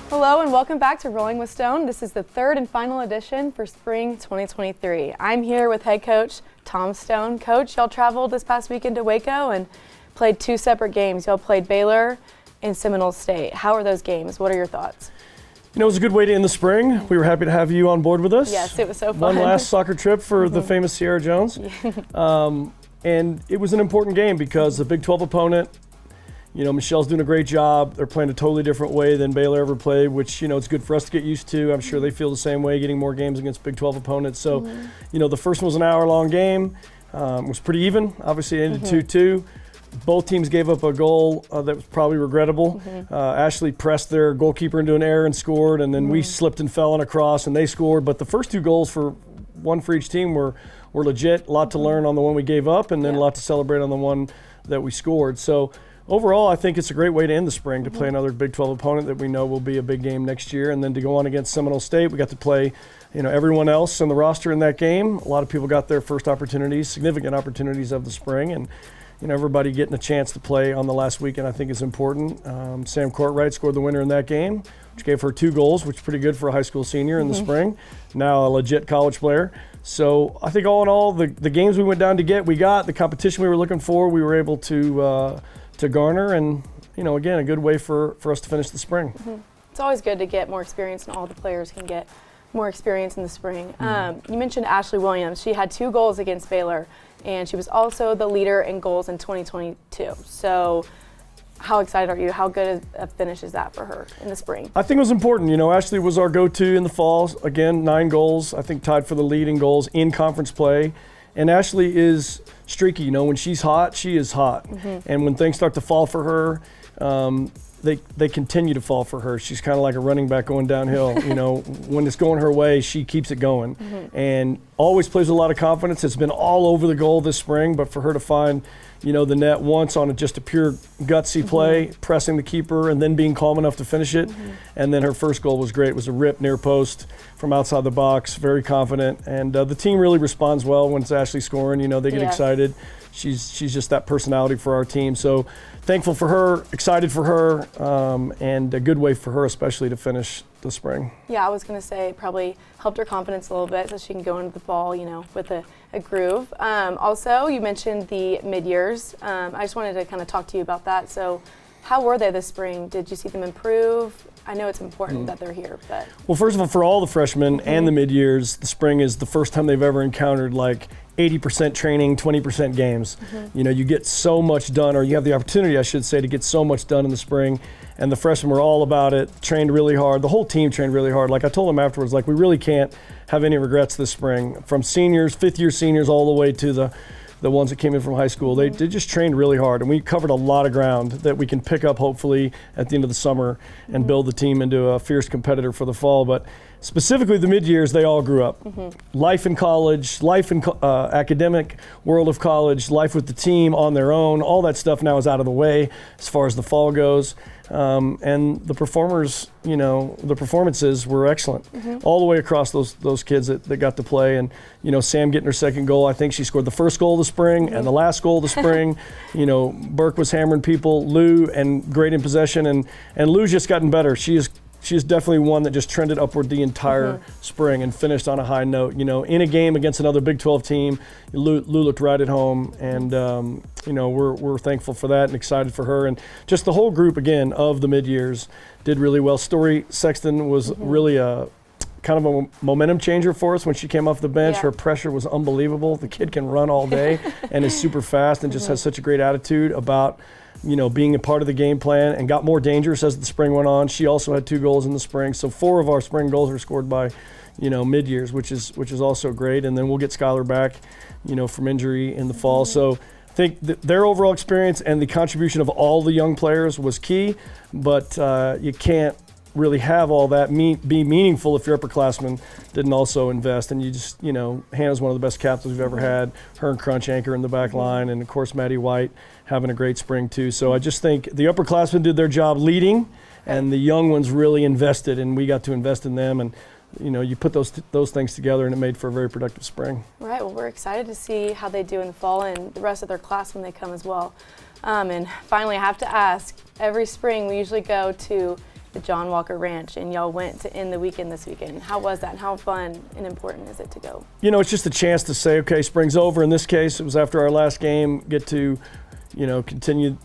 Hello and welcome back to Rolling with Stone. This is the third and final edition for spring 2023. I'm here with head coach Tom Stone. Coach, y'all traveled this past weekend to Waco and played two separate games. Y'all played Baylor and Seminole State. How are those games? What are your thoughts? You know, it was a good way to end the spring. We were happy to have you on board with us. Yes, it was so fun. One last soccer trip for the famous Sierra Jones. And it was an important game because the Big 12 opponent, you know, Michelle's doing a great job. They're playing a totally different way than Baylor ever played, which, you know, it's good for us to get used to. I'm sure they feel the same way, getting more games against Big 12 opponents. So, you know, the first one was an hour-long game. It was pretty even. Obviously, it ended 2-2. Both teams gave up a goal that was probably regrettable. Ashley pressed their goalkeeper into an error and scored, and then we slipped and fell on a cross, and they scored. But the first two goals, one for each team, were legit. A lot to learn on the one we gave up, and then a lot to celebrate on the one that we scored. So overall, I think it's a great way to end the spring, to play another Big 12 opponent that we know will be a big game next year, and then to go on against Seminole State. We got to play, you know, everyone else in the roster in that game. A lot of people got their first opportunities, significant opportunities of the spring, and you know, everybody getting a chance to play on the last weekend I think is important. Sam Courtwright scored the winner in that game, which gave her 2 goals, which is pretty good for a high school senior in the spring. Now a legit college player. So I think all in all, the games we went down to get, we got the competition we were looking for, we were able to garner, and you know, again, a good way for us to finish the spring. It's always good to get more experience, and all the players can get more experience in the spring. You mentioned Ashley Williams. She had 2 goals against Baylor, and she was also the leader in goals in 2022. So how excited are you? How good a finish is that for her in the spring? I think it was important. You know, Ashley was our go-to in the fall. Again, 9 goals, I think tied for the lead in goals in conference play. And Ashley is streaky. You know, when she's hot, she is hot. And when things start to fall for her, they continue to fall for her. She's kind of like a running back going downhill. You know, when it's going her way, she keeps it going. And always plays with a lot of confidence. It's been all over the goal this spring, but for her to find, you know, the net once on just a pure gutsy play, pressing the keeper, and then being calm enough to finish it. And then her first goal was great. It was a rip near post from outside the box, very confident. And the team really responds well when it's Ashley scoring. You know, they get excited. She's just that personality for our team. So thankful for her, excited for her, and a good way for her especially to finish the spring. Yeah, I was going to say it probably helped her confidence a little bit so she can go into the fall, you know, with a groove. Also, you mentioned the mid-years. I just wanted to kind of talk to you about that. So how were they this spring? Did you see them improve? I know it's important that they're here, but. Well, first of all, for all the freshmen and the mid-years, the spring is the first time they've ever encountered like 80% training, 20% games. You know, you get so much done, or you have the opportunity, I should say, to get so much done in the spring. And the freshmen were all about it, trained really hard. The whole team trained really hard. Like I told them afterwards, like we really can't have any regrets this spring. From seniors, 5th-year seniors, all the way to the ones that came in from high school. They just trained really hard, and we covered a lot of ground that we can pick up hopefully at the end of the summer and build the team into a fierce competitor for the fall. But specifically the mid-years, they all grew up. Life in college, life in academic world of college, life with the team on their own, all that stuff now is out of the way as far as the fall goes. And the performers, you know, the performances were excellent all the way across those kids that got to play. And, you know, Sam getting her second goal, I think she scored the first goal of the spring and the last goal of the spring. You know, Burke was hammering people, Lou, and great in possession. And Lou's just gotten better. She is definitely one that just trended upward the entire spring and finished on a high note. You know, in a game against another Big 12 team, Lou looked right at home, and you know, we're thankful for that and excited for her. And just the whole group again of the mid-years did really well. Story Sexton was really a kind of a momentum changer for us when she came off the bench. Her pressure was unbelievable. The kid can run all day and is super fast and just has such a great attitude about, you know, being a part of the game plan, and got more dangerous as the spring went on. She also had 2 goals in the spring. So 4 of our spring goals were scored by, you know, mid-years, which is also great. And then we'll get Skylar back, you know, from injury in the fall. So I think their overall experience and the contribution of all the young players was key, but you can't really have all that be meaningful if your upperclassmen didn't also invest. And you just, you know, Hannah's one of the best captains we've ever had. Her and Crunch anchor in the back line, and of course Maddie White having a great spring too. So I just think the upperclassmen did their job leading, and the young ones really invested, and we got to invest in them. And you know, you put those things together, and it made for a very productive spring. Right. Well, we're excited to see how they do in the fall and the rest of their class when they come as well. And finally, I have to ask, every spring we usually go to the John Walker Ranch, and y'all went to end the weekend this weekend. How was that, and how fun and important is it to go? You know, it's just a chance to say, okay, spring's over. In this case, it was after our last game, get to, you know, continue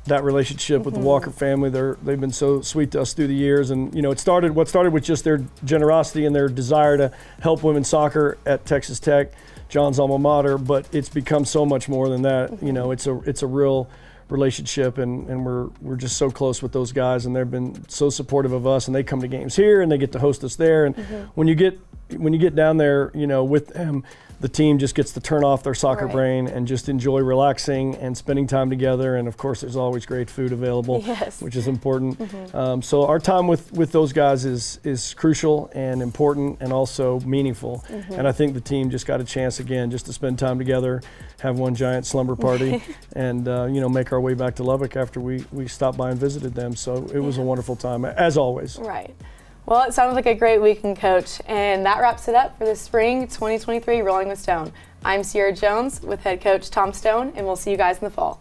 that relationship with the Walker family. They've been so sweet to us through the years, and you know, what started with just their generosity and their desire to help women's soccer at Texas Tech, John's alma mater, but it's become so much more than that. You know, it's a real relationship, and we're just so close with those guys, and they've been so supportive of us, and they come to games here and they get to host us there, and when you get down there, you know, with them, the team just gets to turn off their soccer brain and just enjoy relaxing and spending time together. And of course, there's always great food available, which is important. So our time with those guys is crucial and important and also meaningful. And I think the team just got a chance again just to spend time together, have one giant slumber party, and you know, make our way back to Lubbock after we stopped by and visited them. So it was a wonderful time, as always. Right. Well, it sounds like a great weekend, Coach. And that wraps it up for the spring 2023 Rolling with Stone. I'm Sierra Jones with head coach Tom Stone, and we'll see you guys in the fall.